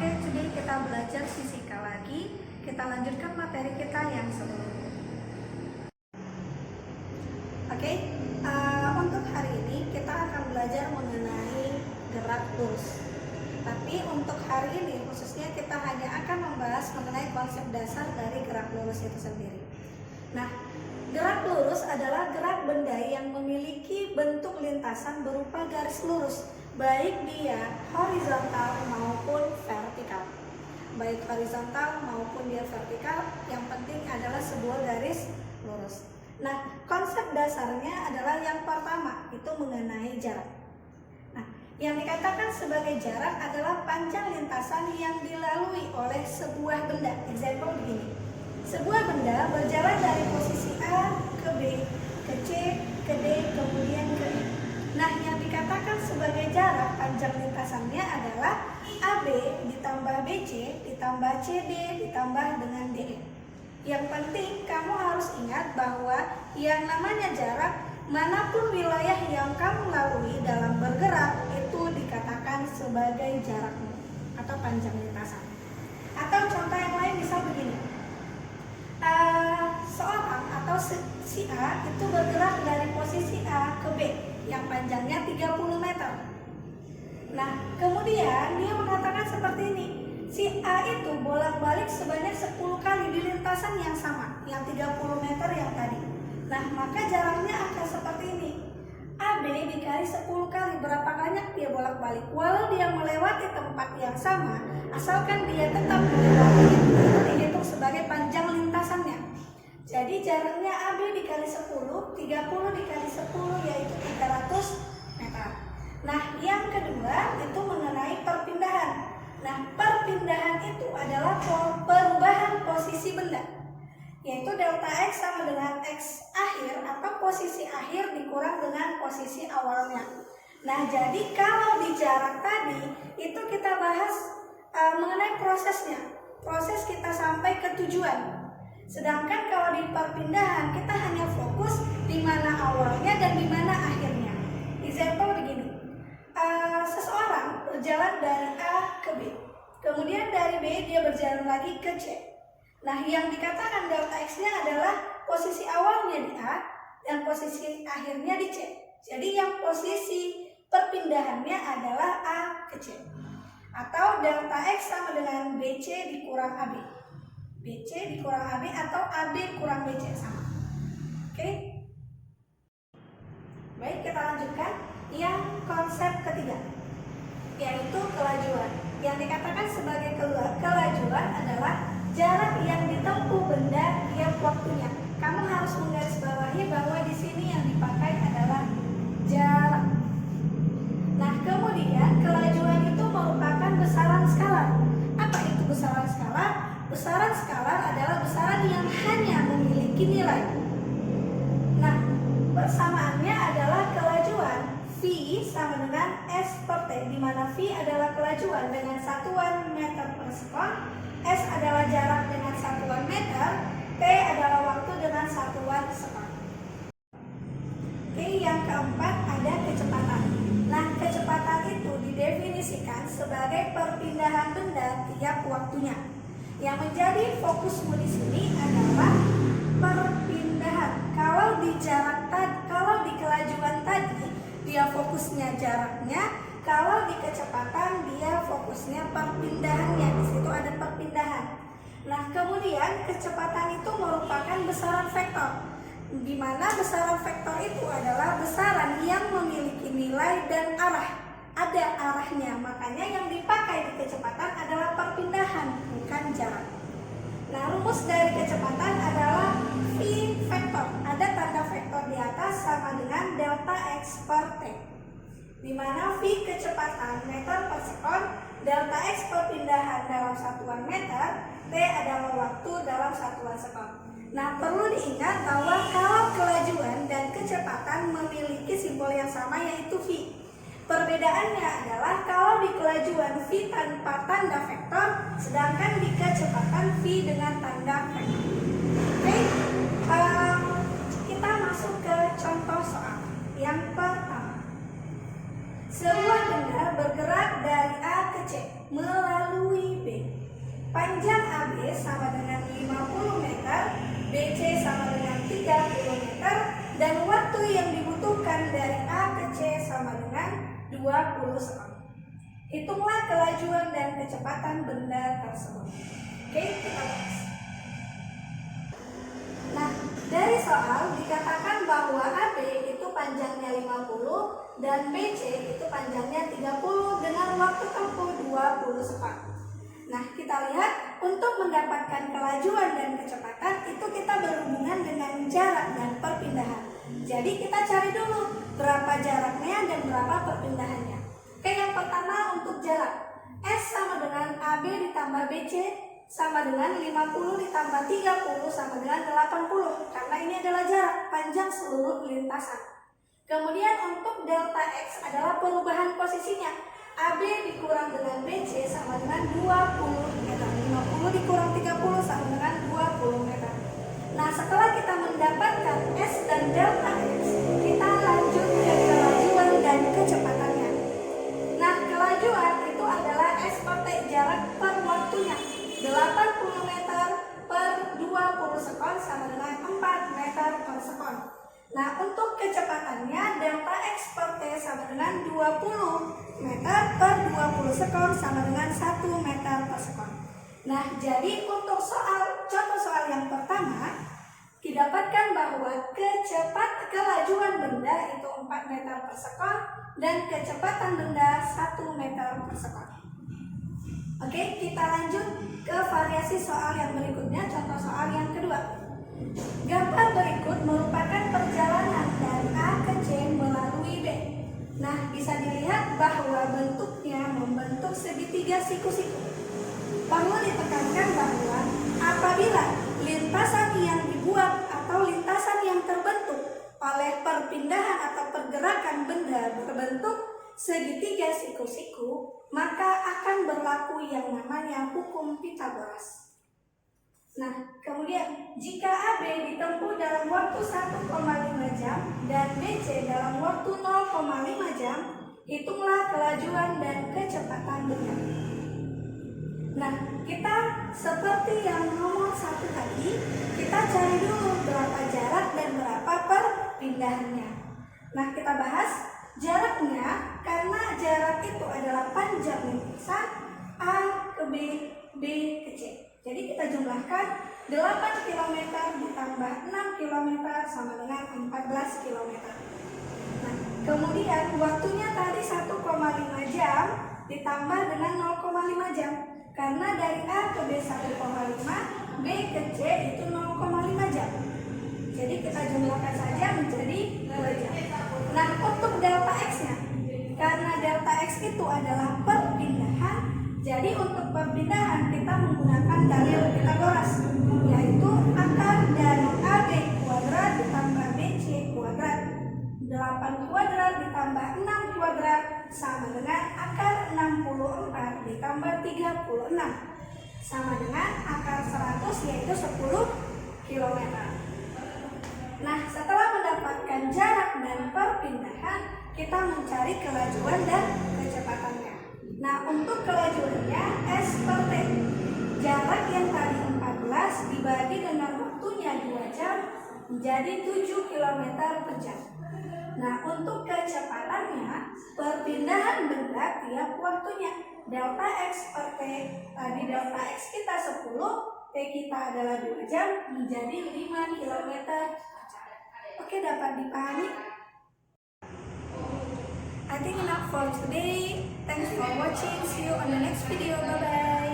Oke, today kita belajar fisika lagi. Kita lanjutkan materi kita yang sebelumnya. Oke, untuk hari ini kita akan belajar mengenai gerak lurus. Tapi untuk hari ini khususnya kita hanya akan membahas mengenai konsep dasar dari gerak lurus itu sendiri. Nah, gerak lurus adalah gerak benda yang memiliki bentuk lintasan berupa garis lurus, baik dia horizontal maupun vertikal. Baik horizontal maupun dia vertikal, yang penting adalah sebuah garis lurus. Nah, konsep dasarnya adalah yang pertama, itu mengenai jarak. Nah, yang dikatakan sebagai jarak adalah panjang lintasan yang dilalui oleh sebuah benda. Example begini. Sebuah benda berjalan dari posisi A ke B, ke C, ke D, kemudian ke E. Nah, yang dikatakan sebagai jarak panjang lintasannya adalah AB ditambah BC ditambah CD ditambah dengan DE. Yang penting kamu harus ingat bahwa yang namanya jarak, manapun wilayah yang kamu lalui dalam bergerak itu dikatakan sebagai jarakmu atau panjang lintasan. Atau contoh yang lain misal begini. Seorang atau si A itu bergerak dari posisi A ke B yang panjangnya 30 meter. Nah, kemudian dia mengatakan seperti ini. Si A itu bolak-balik sebanyak 10 kali di lintasan yang sama, yang 30 meter yang tadi. Nah, maka jaraknya akan seperti ini. AB dikali 10 kali, berapa banyak dia bolak-balik. Walau dia melewati tempat yang sama, asalkan dia tetap melewati, itu dihitung sebagai panjang lintasannya. Jadi jaraknya AB dikali 10, 30 dikali 10 yaitu 300 meter. Nah, yang kedua itu mengenai perpindahan. Nah, perpindahan itu adalah perubahan posisi benda, yaitu delta X sama dengan X akhir atau posisi akhir dikurang dengan posisi awalnya. Nah, jadi kalau di jarak tadi itu kita bahas mengenai prosesnya, proses kita sampai ke tujuan. Sedangkan kalau di perpindahan kita hanya fokus di mana awalnya dan di mana akhirnya. Example begini, seseorang berjalan dari A ke B, kemudian dari B dia berjalan lagi ke C. Nah, yang dikatakan delta X-nya adalah posisi awalnya di A dan posisi akhirnya di C. Jadi yang posisi perpindahannya adalah A ke C. Atau delta X sama dengan BC dikurang AB. BC dikurang AB atau AB kurang BC sama. Oke? Baik, kita lanjutkan. Yang konsep ketiga, yaitu kelajuan. Yang dikatakan sebagai kelajuan adalah jarak yang ditempuh benda tiap waktunya. Kamu harus menggarisbawahi bahwa di sini yang dipakai adalah jarak. Nah, kemudian kelajuan itu merupakan besaran skalar. Apa itu besaran skalar? Besaran skalar adalah besaran yang hanya memiliki nilai. Nah, persamaannya adalah kelajuan V sama dengan S per T, di mana V adalah kelajuan dengan satuan meter per sekon, S adalah jarak dengan satuan meter, T adalah waktu dengan satuan sekon. Oke, yang keempat ada kecepatan. Nah, kecepatan itu didefinisikan sebagai perpindahan benda tiap waktunya. Yang menjadi fokusmu di sini adalah perpindahan. Kalau di jarak tadi, kalau di kelajuan tadi dia fokusnya jaraknya, kalau di kecepatan dia fokusnya perpindahannya. Di situ ada perpindahan. Nah, kemudian kecepatan itu merupakan besaran vektor, di mana besaran vektor itu adalah besaran yang memiliki nilai dan arah. Ada arahnya, makanya yang dipakai di kecepatan adalah perpindahan, bukan jarak. Nah, rumus dari kecepatan adalah V vektor. Ada tanda vektor di atas sama dengan delta X per T, di mana V kecepatan meter per sekon, delta X perpindahan dalam satuan meter, T adalah waktu dalam satuan sekon. Nah, perlu diingat bahwa kalau kelajuan dan kecepatan memiliki simbol yang sama, yaitu V. Perbedaannya adalah kalau di kelajuan V tanpa tanda vektor, sedangkan di kecepatan V dengan tanda vektor. Oke, kita masuk ke contoh soal. Yang pertama, sebuah benda bergerak dari A ke C melalui panjang AB sama dengan 50 meter, BC sama dengan 30 meter, dan waktu yang dibutuhkan dari A ke C sama dengan 20 sekon. Hitunglah kelajuan dan kecepatan benda tersebut. Oke, kita bahas. Nah, dari soal dikatakan bahwa AB itu panjangnya 50 dan BC itu panjangnya 30 dengan waktu tempuh 20 sekon. Nah, kita lihat untuk mendapatkan kelajuan dan kecepatan itu kita berhubungan dengan jarak dan perpindahan. Jadi kita cari dulu berapa jaraknya dan berapa perpindahannya. Oke, yang pertama untuk jarak. S sama dengan AB ditambah BC sama dengan 50 ditambah 30 sama dengan 80. Karena ini adalah jarak panjang seluruh lintasan. Kemudian untuk delta X adalah perubahan posisinya. AB dikurang dengan BC sama dengan 20 meter. 50 dikurang 30 sama dengan 20 meter. Nah, setelah kita mendapatkan S dan delta X, kita lanjut ke kelajuan dan kecepatannya. Nah, kelajuan itu adalah S per T, jarak per waktunya. 80 meter per 20 sekon sama dengan 4 meter per sekon. Nah, untuk kecepatannya delta X per T sama dengan 20 meter per 20 sekon sama dengan 1 meter per sekon. Nah, jadi untuk contoh soal yang pertama didapatkan bahwa kelajuan benda itu 4 meter per sekon dan kecepatan benda 1 meter per sekon. Oke, kita lanjut ke variasi soal yang berikutnya, contoh soal yang kedua. Gambar berikut merupakan perjalanan dari A ke C melalui B. Nah, bisa dilihat bahwa bentuknya membentuk segitiga siku-siku. Perlu ditekankan bahwa apabila lintasan yang dibuat atau lintasan yang terbentuk oleh perpindahan atau pergerakan benda berbentuk segitiga siku-siku, maka akan berlaku yang namanya hukum Pythagoras. Nah, kemudian jika AB ditempuh dalam waktu 1,5 jam dan BC dalam waktu 0,5 jam, hitunglah kelajuan dan kecepatan benda. Nah, kita seperti yang nomor 1 tadi, kita cari dulu berapa jarak dan berapa perpindahannya. Nah, kita bahas jaraknya, karena jarak itu adalah panjang lintasan A ke B, B ke C. Jadi kita jumlahkan 8 km ditambah 6 km sama dengan 14 km. Nah, kemudian waktunya tadi 1,5 jam ditambah dengan 0,5 jam. Karena dari A ke B 1,5, B ke C itu 0,5 jam. Jadi kita jumlahkan saja menjadi 2 jam. Nah, untuk delta X-nya, karena delta X itu adalah perpindahan, jadi untuk perpindahan kita menggunakan dalil Pythagoras, yaitu akar dari AB kuadrat ditambah BC kuadrat. 8 kuadrat ditambah 6 kuadrat sama dengan akar 64 ditambah 36 sama dengan akar 100, yaitu 10 km. Nah, setelah mendapatkan jarak dan perpindahan, kita mencari kelajuan dan kecepatannya. Nah, untuk kelajuannya S per T, jarak yang tadi 14 dibagi dengan waktunya 2 jam menjadi 7 km per jam. Nah, untuk kecepatannya, perpindahan benda tiap waktunya. Delta X per T, tadi delta X kita 10, T kita adalah 2 jam, menjadi 5 km per jam. Oke, dapat dipahami? I think enough for today. Thanks for watching. See you on the next video. Bye-bye.